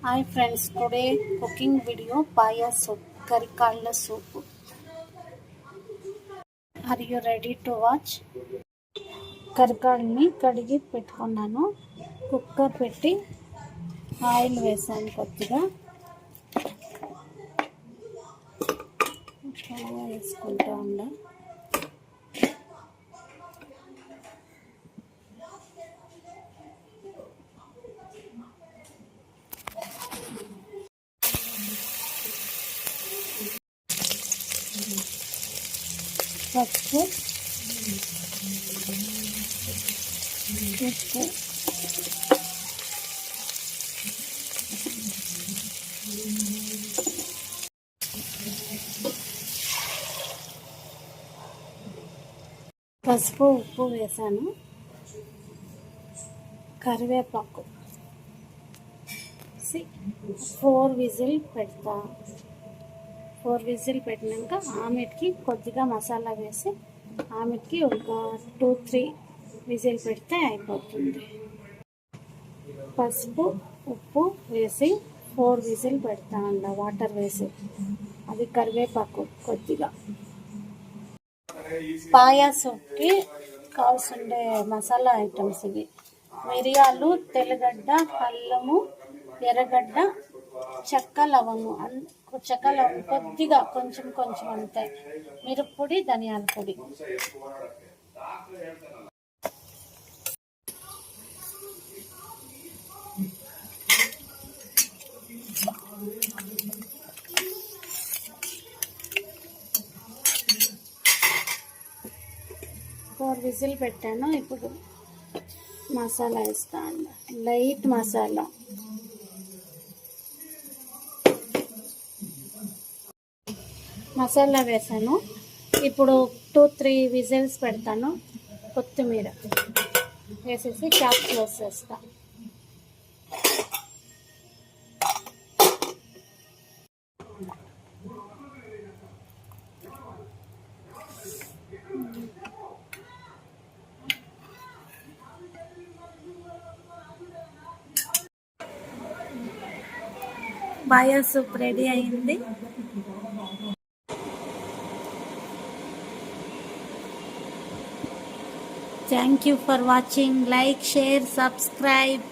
Hi friends, today cooking video paya soup, karikalla soup. Are you ready to watch? కరికాళ్ళని కడిగి పెట్టుకున్నాను. Cooker పెట్టి oil వేసాను కొద్దిగా. వేసుకుంటూ ఉందా. పసుపు, ఉప్పు, ఉప్పు వేసాను. కరివేపాకు 4 విజిల్ పెడతా. 4 విజిల్ పెట్టినాక ఆమెకి కొద్దిగా మసాలా వేసి ఆమెకి ఒక 2-3 విజిల్ పెడితే అయిపోతుంది. పసుపు ఉప్పు వేసి 4 విజిల్ పెడతా వాటర్ వేసి. అది కరివేపాకు కొద్దిగా. పాయా సూప్కి కావాల్సిండే మసాలా ఐటమ్స్ ఇవి: మిరియాలు, తెల్లగడ్డ, అల్లము, ఎర్రగడ్డ, చెక్క లవంగం కొద్దిగా కొంచెం అంతే. మిరప్పొడి, ధనియాల పొడి. ఫోర్ విజిల్ పెట్టాను. ఇప్పుడు మసాలా వేస్తాను. లైట్ మసాలా వేసాను. ఇప్పుడు 2-3 విజిల్స్ పెడతాను. కొత్తిమీర వేసేసి క్యాప్ క్లోజ్ చేస్తాను. పాయా సూప్ రెడీ అయింది. Thank you for watching. Like, share, subscribe.